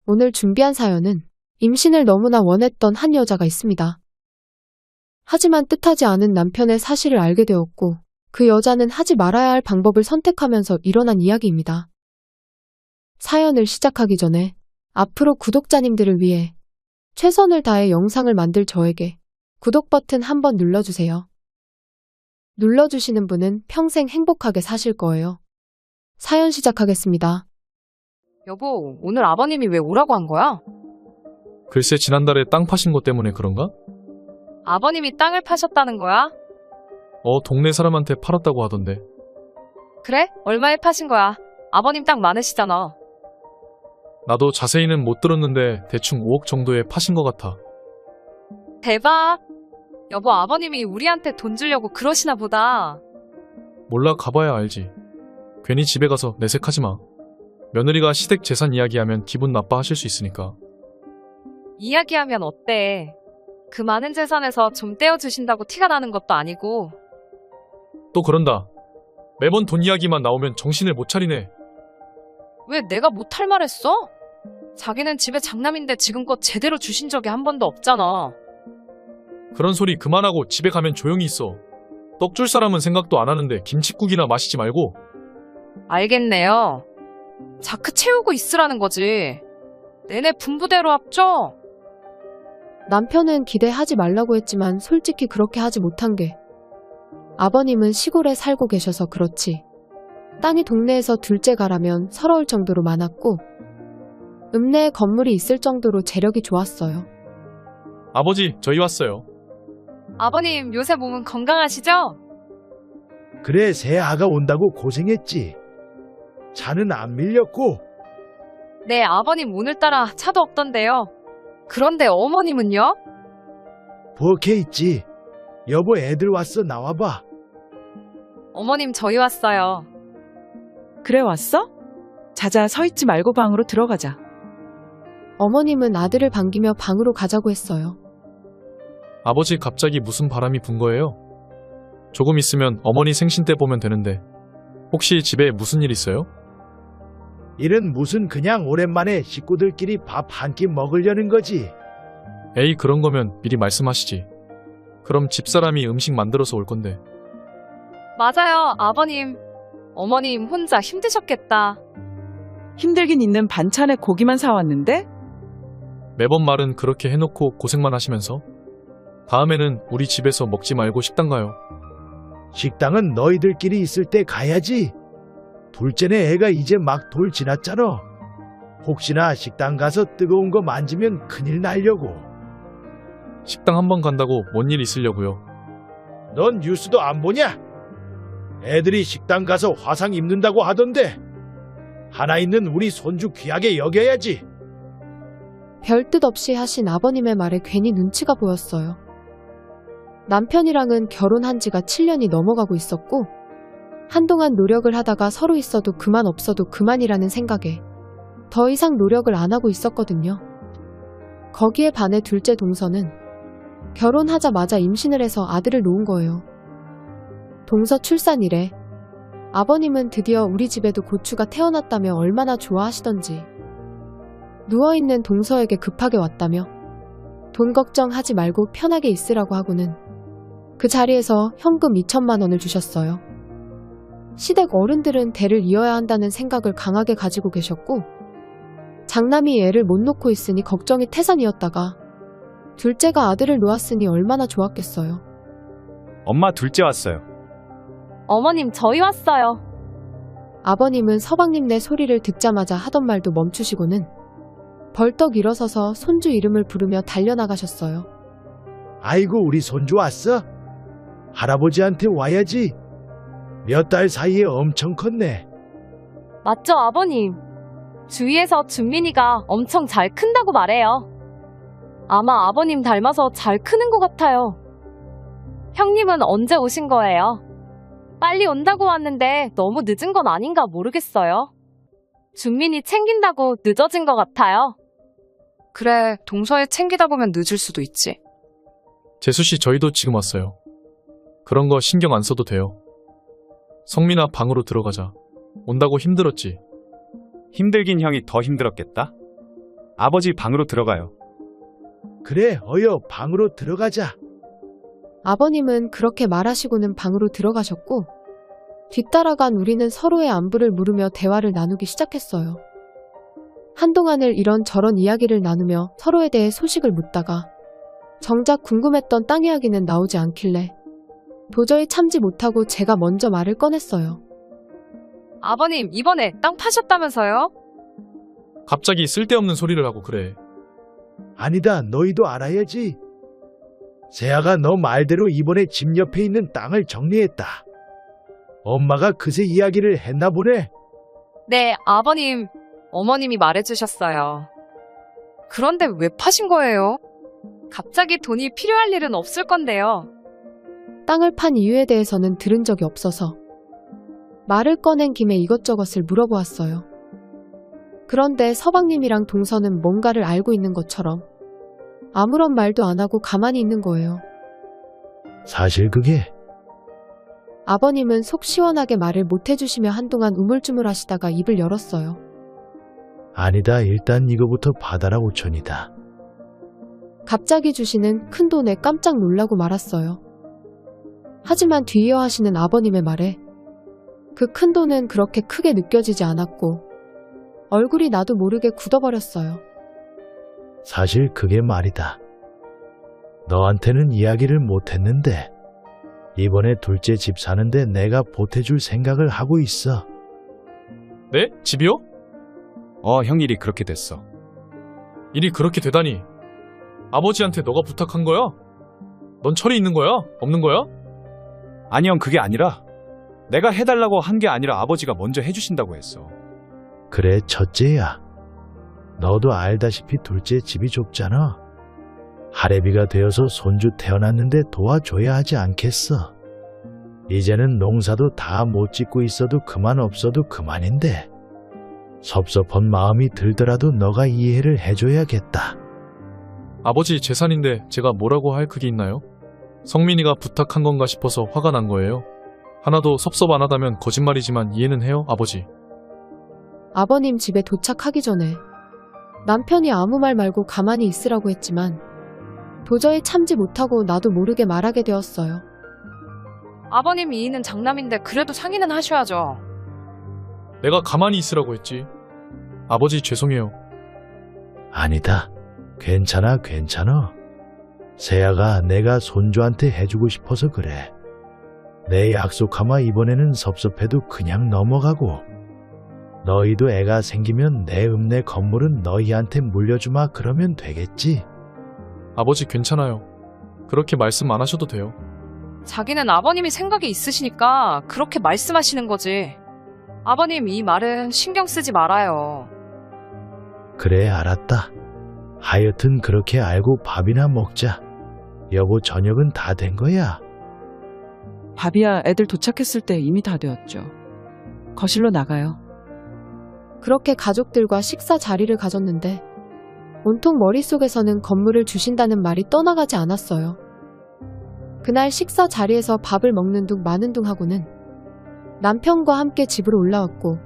오늘 준비한 사연은 임신을 너무나 원했던 한 여자가 있습니다. 하지만 뜻하지 않은 남편의 사실을 알게 되었고 그 여자는 하지 말아야 할 방법을 선택하면서 일어난 이야기입니다. 사연을 시작하기 전에 앞으로 구독자님들을 위해 최선을 다해 영상을 만들 저에게 구독 버튼 한번 눌러주세요. 눌러주시는 분은 평생 행복하게 사실 거예요. 사연 시작하겠습니다. 여보, 오늘 아버님이 왜 오라고 한 거야? 글쎄 지난달에 땅 파신 것 때문에 그런가? 아버님이 땅을 파셨다는 거야? 동네 사람한테 팔았다고 하던데. 그래? 얼마에 파신 거야? 아버님 땅 많으시잖아. 나도 자세히는 못 들었는데 대충 5억 정도에 파신 것 같아. 대박! 여보, 아버님이 우리한테 돈 주려고 그러시나 보다. 몰라 가봐야 알지. 괜히 집에 가서 내색하지 마. 며느리가 시댁 재산 이야기하면 기분 나빠하실 수 있으니까. 이야기하면 어때? 그 많은 재산에서 좀 떼어주신다고 티가 나는 것도 아니고. 또 그런다. 매번 돈 이야기만 나오면 정신을 못 차리네. 왜 내가 못할 말 했어? 자기는 집에 장남인데 지금껏 제대로 주신 적이 한 번도 없잖아. 그런 소리 그만하고 집에 가면 조용히 있어. 떡 줄 사람은 생각도 안 하는데 김칫국이나 마시지 말고. 알겠네요. 자크 채우고 있으라는 거지. 내내 분부대로 합쳐. 남편은 기대하지 말라고 했지만 솔직히 그렇게 하지 못한 게 아버님은 시골에 살고 계셔서 그렇지 땅이 동네에서 둘째가라면 서러울 정도로 많았고 읍내에 건물이 있을 정도로 재력이 좋았어요. 아버지 저희 왔어요. 아버님, 요새 몸은 건강하시죠? 그래, 새 아가 온다고 고생했지. 차는 안 밀렸고. 네, 아버님 오늘따라 차도 없던데요. 그런데 어머님은요? 부엌에 있지. 여보, 애들 왔어. 나와봐. 어머님, 저희 왔어요. 그래 왔어? 자자 서 있지 말고 방으로 들어가자. 어머님은 아들을 반기며 방으로 가자고 했어요. 아버지 갑자기 무슨 바람이 분 거예요? 조금 있으면 어머니 생신 때 보면 되는데 혹시 집에 무슨 일 있어요? 일은 무슨, 그냥 오랜만에 식구들끼리 밥 한 끼 먹으려는 거지. 에이 그런 거면 미리 말씀하시지. 그럼 집사람이 음식 만들어서 올 건데. 맞아요, 아버님. 어머님 혼자 힘드셨겠다. 힘들긴 있는 반찬에 고기만 사왔는데? 매번 말은 그렇게 해놓고 고생만 하시면서 다음에는 우리 집에서 먹지 말고 식당 가요. 식당은 너희들끼리 있을 때 가야지. 둘째네 애가 이제 막 돌 지났잖아. 혹시나 식당 가서 뜨거운 거 만지면 큰일 날려고. 식당 한 번 간다고 뭔 일 있으려고요. 넌 뉴스도 안 보냐? 애들이 식당 가서 화상 입는다고 하던데. 하나 있는 우리 손주 귀하게 여겨야지. 별 뜻 없이 하신 아버님의 말에 괜히 눈치가 보였어요. 남편이랑은 결혼한 지가 7년이 넘어가고 있었고 한동안 노력을 하다가 서로 있어도 그만 없어도 그만이라는 생각에 더 이상 노력을 안 하고 있었거든요. 거기에 반해 둘째 동서는 결혼하자마자 임신을 해서 아들을 놓은 거예요. 동서 출산 이래 아버님은 드디어 우리 집에도 고추가 태어났다며 얼마나 좋아하시던지 누워있는 동서에게 급하게 왔다며 돈 걱정하지 말고 편하게 있으라고 하고는 그 자리에서 현금 2천만 원을 주셨어요. 시댁 어른들은 대를 이어야 한다는 생각을 강하게 가지고 계셨고 장남이 애를 못 놓고 있으니 걱정이 태산이었다가 둘째가 아들을 놓았으니 얼마나 좋았겠어요. 엄마, 둘째 왔어요. 어머님, 저희 왔어요. 아버님은 서방님네 소리를 듣자마자 하던 말도 멈추시고는 벌떡 일어서서 손주 이름을 부르며 달려나가셨어요. 아이고, 우리 손주 왔어? 할아버지한테 와야지. 몇 달 사이에 엄청 컸네. 맞죠, 아버님? 주위에서 준민이가 엄청 잘 큰다고 말해요. 아마 아버님 닮아서 잘 크는 것 같아요. 형님은 언제 오신 거예요? 빨리 온다고 왔는데 너무 늦은 건 아닌가 모르겠어요. 준민이 챙긴다고 늦어진 것 같아요. 그래, 동서애 챙기다 보면 늦을 수도 있지. 재수씨 저희도 지금 왔어요. 그런 거 신경 안 써도 돼요. 성민아 방으로 들어가자. 온다고 힘들었지? 힘들긴 형이 더 힘들었겠다. 아버지 방으로 들어가요. 그래, 어여 방으로 들어가자. 아버님은 그렇게 말하시고는 방으로 들어가셨고, 뒤따라간 우리는 서로의 안부를 물으며 대화를 나누기 시작했어요. 한동안을 이런저런 이야기를 나누며 서로에 대해 소식을 묻다가 정작 궁금했던 땅 이야기는 나오지 않길래 도저히 참지 못하고 제가 먼저 말을 꺼냈어요. 아버님, 이번에 땅 파셨다면서요? 갑자기 쓸데없는 소리를 하고 그래. 아니다, 너희도 알아야지. 세아가 너 말대로 이번에 집 옆에 있는 땅을 정리했다. 엄마가 그새 이야기를 했나 보네. 네, 아버님, 어머님이 말해주셨어요. 그런데 왜 파신 거예요? 갑자기 돈이 필요할 일은 없을 건데요. 땅을 판 이유에 대해서는 들은 적이 없어서 말을 꺼낸 김에 이것저것을 물어보았어요. 그런데 서방님이랑 동서는 뭔가를 알고 있는 것처럼 아무런 말도 안 하고 가만히 있는 거예요. 사실 그게 아버님은 속 시원하게 말을 못 해주시며 한동안 우물쭈물 하시다가 입을 열었어요. 아니다, 일단 이거부터 받아라 5천이다. 갑자기 주시는 큰 돈에 깜짝 놀라고 말았어요. 하지만 뒤이어하시는 아버님의 말에 그 큰 돈은 그렇게 크게 느껴지지 않았고 얼굴이 나도 모르게 굳어버렸어요. 사실 그게 말이다. 너한테는 이야기를 못했는데 이번에 둘째 집 사는데 내가 보태줄 생각을 하고 있어. 네? 집이요? 형 일이 그렇게 됐어. 일이 그렇게 되다니. 아버지한테 너가 부탁한 거야? 넌 철이 있는 거야? 없는 거야? 아니 형, 그게 아니라 내가 해달라고 한 게 아니라 아버지가 먼저 해주신다고 했어. 그래, 첫째야. 너도 알다시피 둘째 집이 좁잖아. 할애비가 되어서 손주 태어났는데 도와줘야 하지 않겠어. 이제는 농사도 다 못 짓고 있어도 그만 없어도 그만인데 섭섭한 마음이 들더라도 너가 이해를 해줘야겠다. 아버지 재산인데 제가 뭐라고 할 그게 있나요? 성민이가 부탁한 건가 싶어서 화가 난 거예요. 하나도 섭섭 안 하다면 거짓말이지만 이해는 해요, 아버지. 아버님 집에 도착하기 전에 남편이 아무 말 말고 가만히 있으라고 했지만 도저히 참지 못하고 나도 모르게 말하게 되었어요. 아버님 이의는 장남인데 그래도 상의는 하셔야죠. 내가 가만히 있으라고 했지. 아버지 죄송해요. 아니다. 괜찮아, 괜찮아. 세아가 내가 손주한테 해주고 싶어서 그래. 내 약속하마 이번에는 섭섭해도 그냥 넘어가고 너희도 애가 생기면 내 읍내 건물은 너희한테 물려주마 그러면 되겠지? 아버지 괜찮아요. 그렇게 말씀 안 하셔도 돼요. 자기는 아버님이 생각이 있으시니까 그렇게 말씀하시는 거지. 아버님 이 말은 신경 쓰지 말아요. 그래, 알았다. 하여튼 그렇게 알고 밥이나 먹자. 여보, 저녁은 다 된 거야? 밥이야 애들 도착했을 때 이미 다 되었죠. 거실로 나가요. 그렇게 가족들과 식사 자리를 가졌는데 온통 머릿속에서는 건물을 주신다는 말이 떠나가지 않았어요. 그날 식사 자리에서 밥을 먹는 둥 마는 둥 하고는 남편과 함께 집으로 올라왔고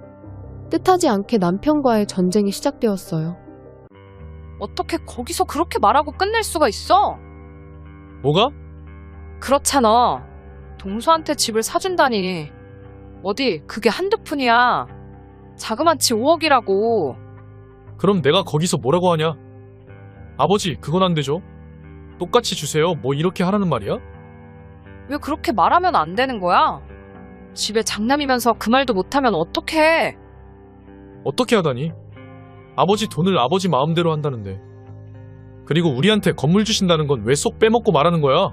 뜻하지 않게 남편과의 전쟁이 시작되었어요. 어떻게 거기서 그렇게 말하고 끝낼 수가 있어? 뭐가? 그렇잖아. 동서한테 집을 사준다니. 어디 그게 한두 푼이야. 자그마치 5억이라고. 그럼 내가 거기서 뭐라고 하냐? 아버지 그건 안 되죠. 똑같이 주세요. 뭐 이렇게 하라는 말이야? 왜 그렇게 말하면 안 되는 거야? 집에 장남이면서 그 말도 못하면 어떡해. 어떻게 하다니? 아버지 돈을 아버지 마음대로 한다는데. 그리고 우리한테 건물 주신다는 건 왜 쏙 빼먹고 말하는 거야?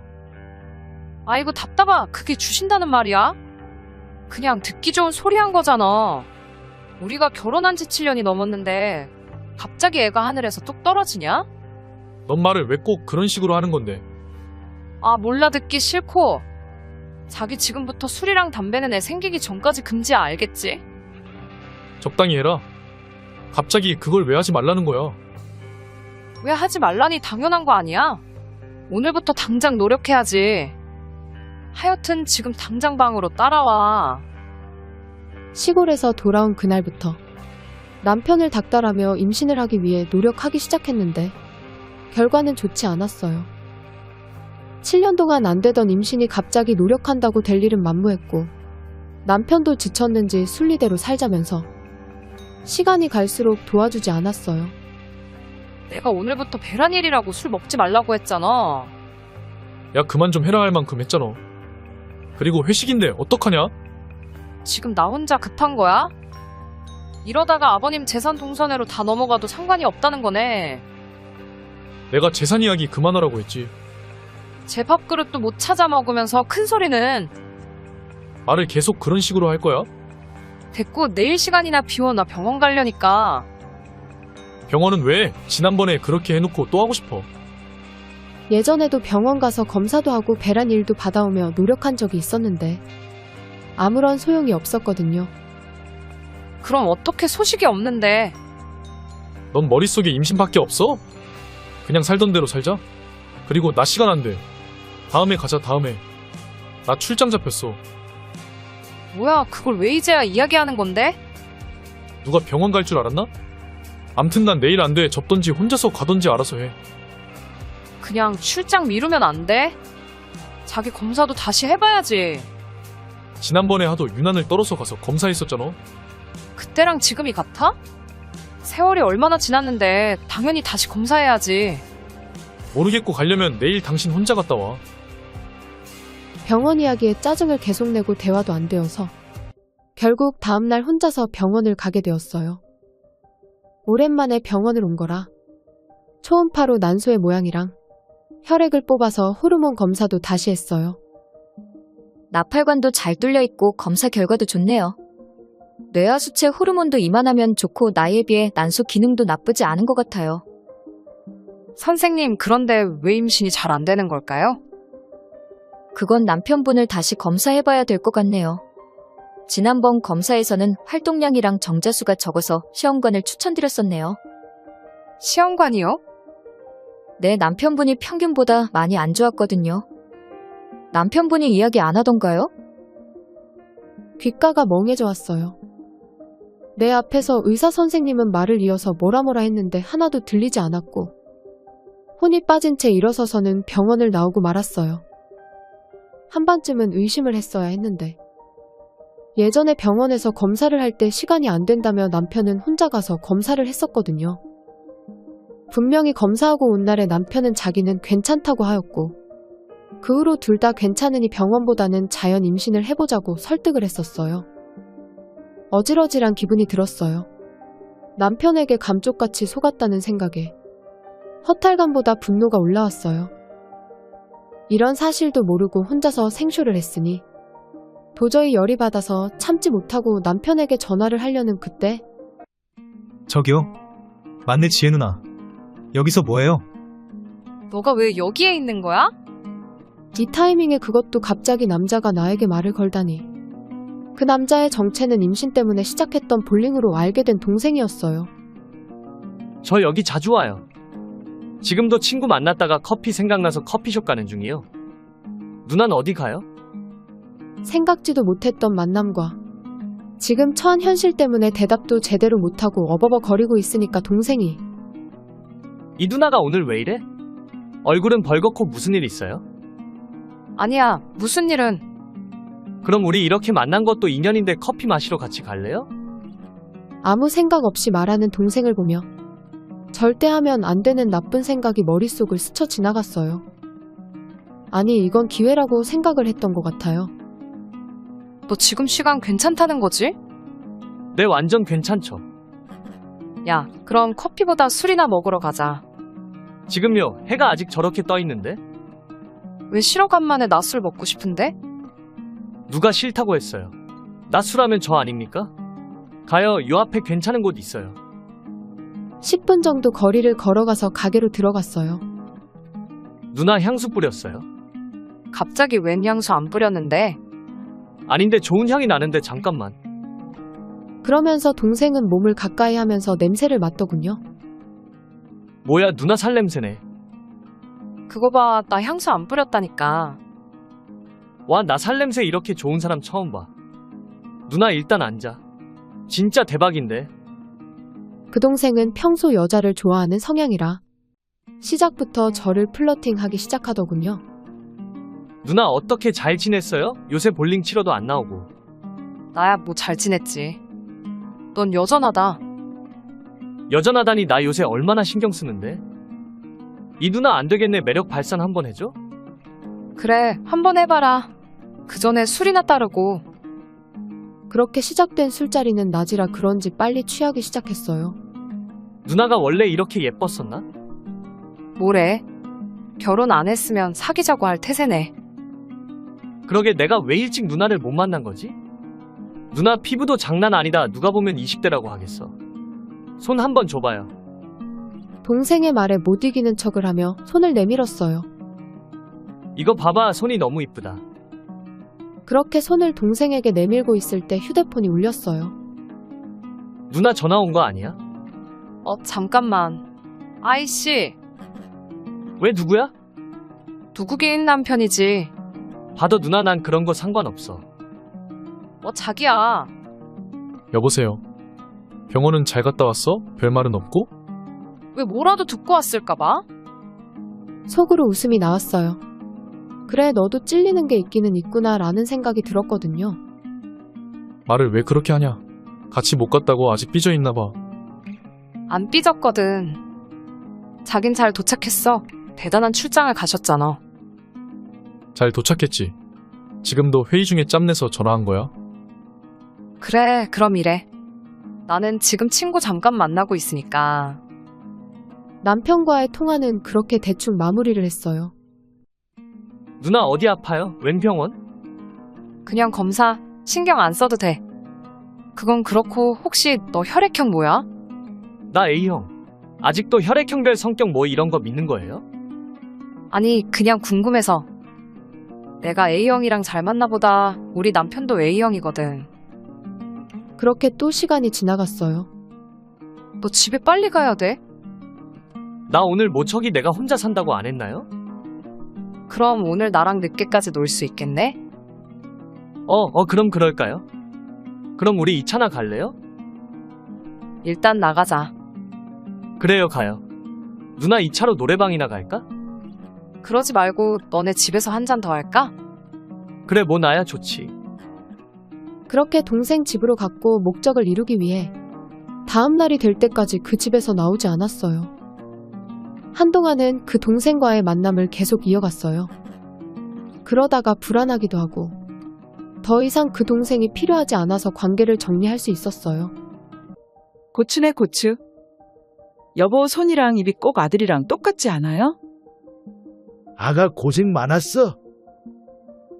아이고 답답아. 그게 주신다는 말이야? 그냥 듣기 좋은 소리 한 거잖아. 우리가 결혼한 지 7년이 넘었는데 갑자기 애가 하늘에서 뚝 떨어지냐? 넌 말을 왜 꼭 그런 식으로 하는 건데? 아 몰라 듣기 싫고. 자기 지금부터 술이랑 담배는 애 생기기 전까지 금지야 알겠지? 적당히 해라. 갑자기 그걸 왜 하지 말라는 거야? 왜 하지 말라니 당연한 거 아니야? 오늘부터 당장 노력해야지. 하여튼 지금 당장 방으로 따라와. 시골에서 돌아온 그날부터 남편을 닥달하며 임신을 하기 위해 노력하기 시작했는데 결과는 좋지 않았어요. 7년 동안 안 되던 임신이 갑자기 노력한다고 될 일은 만무했고 남편도 지쳤는지 순리대로 살자면서 시간이 갈수록 도와주지 않았어요. 내가 오늘부터 배란일이라고 술 먹지 말라고 했잖아. 야, 그만 좀 해라 할 만큼 했잖아. 그리고 회식인데 어떡하냐? 지금 나 혼자 급한 거야? 이러다가 아버님 재산 동선회로 다 넘어가도 상관이 없다는 거네. 내가 재산 이야기 그만하라고 했지. 제 밥그릇도 못 찾아 먹으면서 큰 소리는. 말을 계속 그런 식으로 할 거야? 됐고 내일 시간이나 비워. 나 병원 가려니까. 병원은 왜? 지난번에 그렇게 해놓고 또 하고 싶어. 예전에도 병원 가서 검사도 하고 배란 일도 받아오며 노력한 적이 있었는데 아무런 소용이 없었거든요. 그럼 어떻게 소식이 없는데. 넌 머릿속에 임신밖에 없어? 그냥 살던 대로 살자. 그리고 나 시간 안 돼. 다음에 가자, 다음에. 나 출장 잡혔어. 뭐야, 그걸 왜 이제야 이야기하는 건데? 누가 병원 갈 줄 알았나? 암튼 난 내일 안 돼. 접던지 혼자서 가던지 알아서 해. 그냥 출장 미루면 안 돼? 자기 검사도 다시 해봐야지. 지난번에 하도 유난을 떨어서 가서 검사했었잖아. 그때랑 지금이 같아? 세월이 얼마나 지났는데 당연히 다시 검사해야지. 모르겠고 가려면 내일 당신 혼자 갔다 와. 병원 이야기에 짜증을 계속 내고 대화도 안 되어서 결국 다음날 혼자서 병원을 가게 되었어요. 오랜만에 병원을 온 거라 초음파로 난소의 모양이랑 혈액을 뽑아서 호르몬 검사도 다시 했어요. 나팔관도 잘 뚫려 있고 검사 결과도 좋네요. 뇌하수체 호르몬도 이만하면 좋고 나이에 비해 난소 기능도 나쁘지 않은 것 같아요. 선생님, 그런데 왜 임신이 잘 안 되는 걸까요? 그건 남편분을 다시 검사해봐야 될 것 같네요. 지난번 검사에서는 활동량이랑 정자수가 적어서 시험관을 추천드렸었네요. 시험관이요? 네, 남편분이 평균보다 많이 안 좋았거든요. 남편분이 이야기 안 하던가요? 귓가가 멍해져 왔어요. 내 앞에서 의사 선생님은 말을 이어서 뭐라 했는데 하나도 들리지 않았고 혼이 빠진 채 일어서서는 병원을 나오고 말았어요. 한반쯤은 의심을 했어야 했는데 예전에 병원에서 검사를 할 때 시간이 안 된다며 남편은 혼자 가서 검사를 했었거든요. 분명히 검사하고 온 날에 남편은 자기는 괜찮다고 하였고 그 후로 둘 다 괜찮으니 병원보다는 자연 임신을 해보자고 설득을 했었어요. 어질어질한 기분이 들었어요. 남편에게 감쪽같이 속았다는 생각에 허탈감보다 분노가 올라왔어요. 이런 사실도 모르고 혼자서 생쇼를 했으니 도저히 열이 받아서 참지 못하고 남편에게 전화를 하려는 그때 저기요. 맞네, 지혜 누나. 여기서 뭐해요? 너가 왜 여기에 있는 거야? 이 타이밍에 그것도 갑자기 남자가 나에게 말을 걸다니. 그 남자의 정체는 임신 때문에 시작했던 볼링으로 알게 된 동생이었어요. 저 여기 자주 와요. 지금도 친구 만났다가 커피 생각나서 커피숍 가는 중이요. 누난 어디 가요? 생각지도 못했던 만남과 지금 처한 현실 때문에 대답도 제대로 못하고 어버버거리고 있으니까 동생이 이 누나가 오늘 왜 이래? 얼굴은 벌겋고 무슨 일 있어요? 아니야, 무슨 일은. 그럼 우리 이렇게 만난 것도 인연인데 커피 마시러 같이 갈래요? 아무 생각 없이 말하는 동생을 보며 절대 하면 안 되는 나쁜 생각이 머릿속을 스쳐 지나갔어요. 아니, 이건 기회라고 생각을 했던 것 같아요. 너 지금 시간 괜찮다는 거지? 네, 완전 괜찮죠. 야, 그럼 커피보다 술이나 먹으러 가자. 지금요, 해가 아직 저렇게 떠 있는데? 왜 쉬러 간만에 낮술 먹고 싶은데? 누가 싫다고 했어요. 낮술하면 저 아닙니까? 가요, 요 앞에 괜찮은 곳 있어요. 10분 정도 거리를 걸어가서 가게로 들어갔어요. 누나 향수 뿌렸어요? 갑자기 웬 향수 안 뿌렸는데? 아닌데 좋은 향이 나는데 잠깐만. 그러면서 동생은 몸을 가까이 하면서 냄새를 맡더군요. 뭐야, 누나 살냄새네. 그거 봐, 나 향수 안 뿌렸다니까. 와, 나 살냄새 이렇게 좋은 사람 처음 봐. 누나 일단 앉아. 진짜 대박인데. 그 동생은 평소 여자를 좋아하는 성향이라 시작부터 저를 플러팅하기 시작하더군요. 누나 어떻게 잘 지냈어요? 요새 볼링 치러도 안 나오고. 나야 뭐 잘 지냈지. 넌 여전하다. 여전하다니 나 요새 얼마나 신경 쓰는데. 이 누나 안 되겠네. 매력 발산 한번 해줘? 그래, 한번 해봐라. 그 전에 술이나 따르고. 그렇게 시작된 술자리는 낮이라 그런지 빨리 취하기 시작했어요. 누나가 원래 이렇게 예뻤었나? 뭐래? 결혼 안 했으면 사귀자고 할 태세네. 그러게 내가 왜 일찍 누나를 못 만난 거지? 누나 피부도 장난 아니다. 누가 보면 20대라고 하겠어. 손 한번 줘봐요. 동생의 말에 못 이기는 척을 하며 손을 내밀었어요. 이거 봐봐. 손이 너무 이쁘다. 그렇게 손을 동생에게 내밀고 있을 때 휴대폰이 울렸어요. 누나 전화 온 거 아니야? 잠깐만. 아이씨, 왜 누구야? 누구긴 남편이지. 봐도 누나 난 그런 거 상관없어. 자기야. 여보세요. 병원은 잘 갔다 왔어? 별말은 없고? 왜 뭐라도 듣고 왔을까봐? 속으로 웃음이 나왔어요. 그래, 너도 찔리는 게 있기는 있구나 라는 생각이 들었거든요. 말을 왜 그렇게 하냐? 같이 못 갔다고 아직 삐져있나 봐. 안 삐졌거든. 자긴 잘 도착했어. 대단한 출장을 가셨잖아. 잘 도착했지. 지금도 회의 중에 짬내서 전화한 거야? 그래, 그럼 이래. 나는 지금 친구 잠깐 만나고 있으니까. 남편과의 통화는 그렇게 대충 마무리를 했어요. 누나 어디 아파요? 웬 병원? 그냥 검사. 신경 안 써도 돼. 그건 그렇고 혹시 너 혈액형 뭐야? 나 A형. 아직도 혈액형별 성격 뭐 이런 거 믿는 거예요? 아니, 그냥 궁금해서. 내가 A형이랑 잘 맞나 보다. 우리 남편도 A형이거든. 그렇게 또 시간이 지나갔어요. 너 집에 빨리 가야 돼? 나 오늘 모처기 내가 혼자 산다고 안 했나요? 그럼 오늘 나랑 늦게까지 놀 수 있겠네? 그럼 그럴까요? 그럼 우리 2차나 갈래요? 일단 나가자. 그래요, 가요. 누나 2차로 노래방이나 갈까? 그러지 말고 너네 집에서 한 잔 더 할까? 그래, 뭐 나야 좋지. 그렇게 동생 집으로 갔고 목적을 이루기 위해 다음 날이 될 때까지 그 집에서 나오지 않았어요. 한동안은 그 동생과의 만남을 계속 이어갔어요. 그러다가 불안하기도 하고 더 이상 그 동생이 필요하지 않아서 관계를 정리할 수 있었어요. 고추네 고추. 여보 손이랑 입이 꼭 아들이랑 똑같지 않아요? 아가 고생 많았어.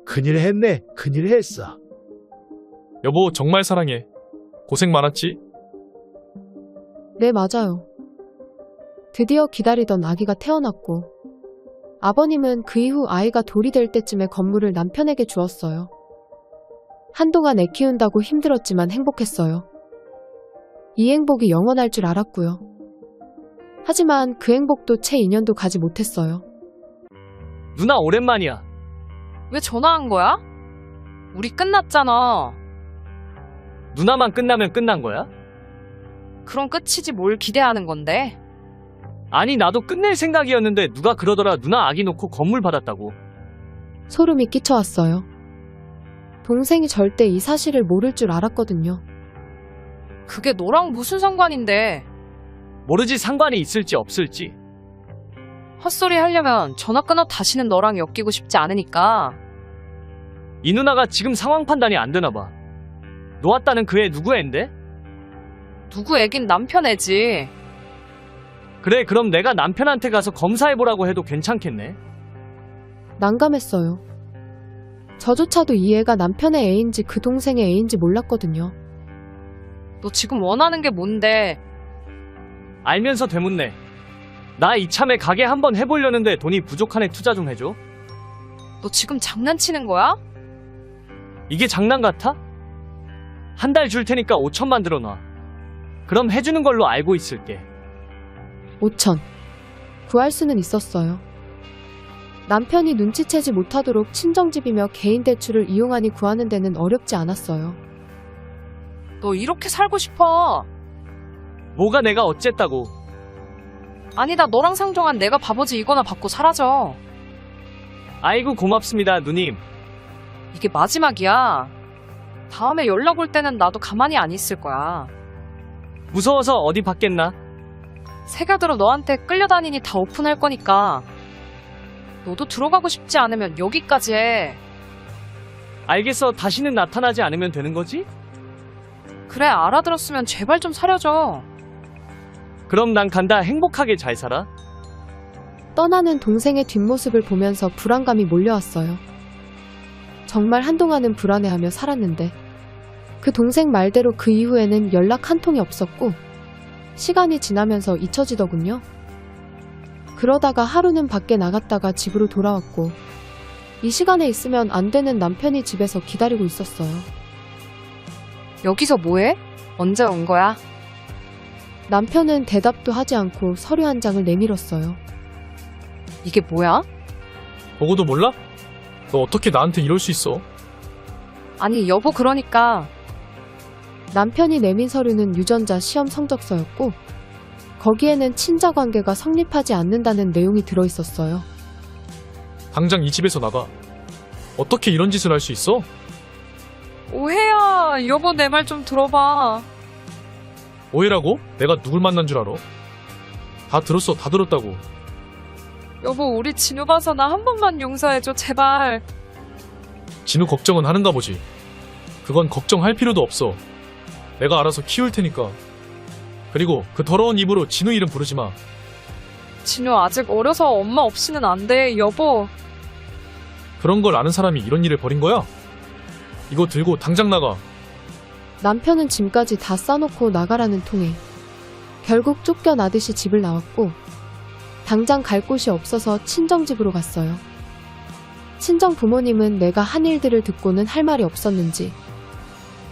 큰일 했네. 큰일 했어. 여보 정말 사랑해. 고생 많았지? 네, 맞아요. 드디어 기다리던 아기가 태어났고 아버님은 그 이후 아이가 돌이 될 때쯤에 건물을 남편에게 주었어요. 한동안 애 키운다고 힘들었지만 행복했어요. 이 행복이 영원할 줄 알았고요. 하지만 그 행복도 채 2년도 가지 못했어요. 누나 오랜만이야. 왜 전화한 거야? 우리 끝났잖아. 누나만 끝나면 끝난 거야? 그럼 끝이지 뭘 기대하는 건데? 아니 나도 끝낼 생각이었는데 누가 그러더라. 누나 아기 놓고 건물 받았다고. 소름이 끼쳐왔어요. 동생이 절대 이 사실을 모를 줄 알았거든요. 그게 너랑 무슨 상관인데? 모르지 상관이 있을지 없을지. 헛소리 하려면 전화 끊어. 다시는 너랑 엮이고 싶지 않으니까. 이 누나가 지금 상황 판단이 안 되나 봐. 놓았다는 그 애 누구 앤데? 누구 애긴 남편 애지. 그래 그럼 내가 남편한테 가서 검사해보라고 해도 괜찮겠네. 난감했어요. 저조차도 이 애가 남편의 애인지 그 동생의 애인지 몰랐거든요. 너 지금 원하는 게 뭔데? 알면서 되묻네. 나 이참에 가게 한번 해보려는데 돈이 부족하네. 투자 좀 해줘. 너 지금 장난치는 거야? 이게 장난 같아? 한 달 줄 테니까 5천만 들어놔. 그럼 해주는 걸로 알고 있을게. 5천. 구할 수는 있었어요. 남편이 눈치채지 못하도록 친정집이며 개인 대출을 이용하니 구하는 데는 어렵지 않았어요. 너 이렇게 살고 싶어? 뭐가 내가 어쨌다고. 아니다, 너랑 상종한 내가 바보지 이거나 받고 사라져. 아이고 고맙습니다, 누님. 이게 마지막이야. 다음에 연락 올 때는 나도 가만히 안 있을 거야. 무서워서 어디 받겠나? 새가들어 너한테 끌려다니니 다 오픈할 거니까. 너도 들어가고 싶지 않으면 여기까지 해. 알겠어, 다시는 나타나지 않으면 되는 거지? 그래, 알아들었으면 제발 좀 사려줘. 그럼 난 간다. 행복하게 잘 살아. 떠나는 동생의 뒷모습을 보면서 불안감이 몰려왔어요. 정말 한동안은 불안해하며 살았는데 그 동생 말대로 그 이후에는 연락 한 통이 없었고 시간이 지나면서 잊혀지더군요. 그러다가 하루는 밖에 나갔다가 집으로 돌아왔고 이 시간에 있으면 안 되는 남편이 집에서 기다리고 있었어요. 여기서 뭐해? 언제 온 거야? 남편은 대답도 하지 않고 서류 한 장을 내밀었어요. 이게 뭐야? 보고도 몰라? 너 어떻게 나한테 이럴 수 있어? 아니 여보, 그러니까 남편이 내민 서류는 유전자 시험 성적서였고 거기에는 친자 관계가 성립하지 않는다는 내용이 들어있었어요. 당장 이 집에서 나가. 어떻게 이런 짓을 할 수 있어? 오해야. 여보, 내 말 좀 들어봐. 오해라고? 내가 누굴 만난 줄 알아? 다 들었어, 다 들었다고. 여보, 우리 진우 봐서 나 한 번만 용서해줘, 제발. 진우 걱정은 하는가 보지. 그건 걱정할 필요도 없어. 내가 알아서 키울 테니까. 그리고 그 더러운 입으로 진우 이름 부르지 마. 진우 아직 어려서 엄마 없이는 안 돼, 여보. 그런 걸 아는 사람이 이런 일을 벌인 거야? 이거 들고 당장 나가. 남편은 짐까지 다 싸놓고 나가라는 통에 결국 쫓겨나듯이 집을 나왔고 당장 갈 곳이 없어서 친정집으로 갔어요. 친정 부모님은 내가 한 일들을 듣고는 할 말이 없었는지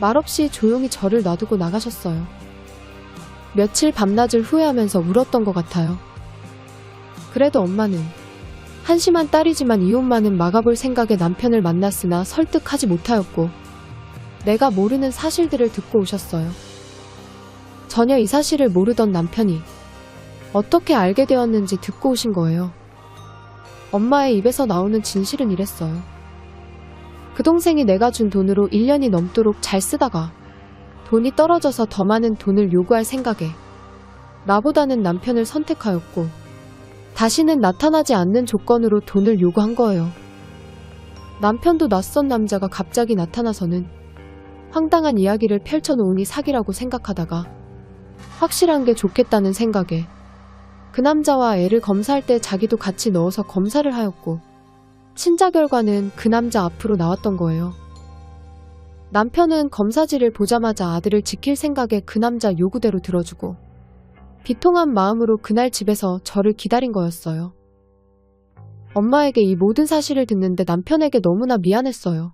말없이 조용히 저를 놔두고 나가셨어요. 며칠 밤낮을 후회하면서 울었던 것 같아요. 그래도 엄마는 한심한 딸이지만 이혼만은 막아볼 생각에 남편을 만났으나 설득하지 못하였고 내가 모르는 사실들을 듣고 오셨어요. 전혀 이 사실을 모르던 남편이 어떻게 알게 되었는지 듣고 오신 거예요. 엄마의 입에서 나오는 진실은 이랬어요. 그 동생이 내가 준 돈으로 1년이 넘도록 잘 쓰다가 돈이 떨어져서 더 많은 돈을 요구할 생각에 나보다는 남편을 선택하였고 다시는 나타나지 않는 조건으로 돈을 요구한 거예요. 남편도 낯선 남자가 갑자기 나타나서는 황당한 이야기를 펼쳐놓으니 사기라고 생각하다가 확실한 게 좋겠다는 생각에 그 남자와 애를 검사할 때 자기도 같이 넣어서 검사를 하였고 친자 결과는 그 남자 앞으로 나왔던 거예요. 남편은 검사지를 보자마자 아들을 지킬 생각에 그 남자 요구대로 들어주고 비통한 마음으로 그날 집에서 저를 기다린 거였어요. 엄마에게 이 모든 사실을 듣는데 남편에게 너무나 미안했어요.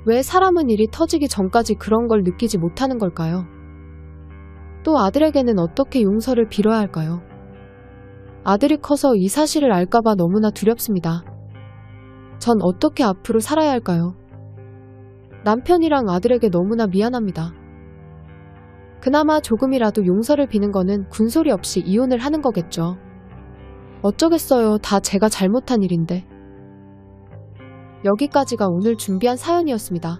왜 사람은 일이 터지기 전까지 그런 걸 느끼지 못하는 걸까요? 또 아들에게는 어떻게 용서를 빌어야 할까요? 아들이 커서 이 사실을 알까봐 너무나 두렵습니다. 전 어떻게 앞으로 살아야 할까요? 남편이랑 아들에게 너무나 미안합니다. 그나마 조금이라도 용서를 비는 거는 군소리 없이 이혼을 하는 거겠죠. 어쩌겠어요. 다 제가 잘못한 일인데. 여기까지가 오늘 준비한 사연이었습니다.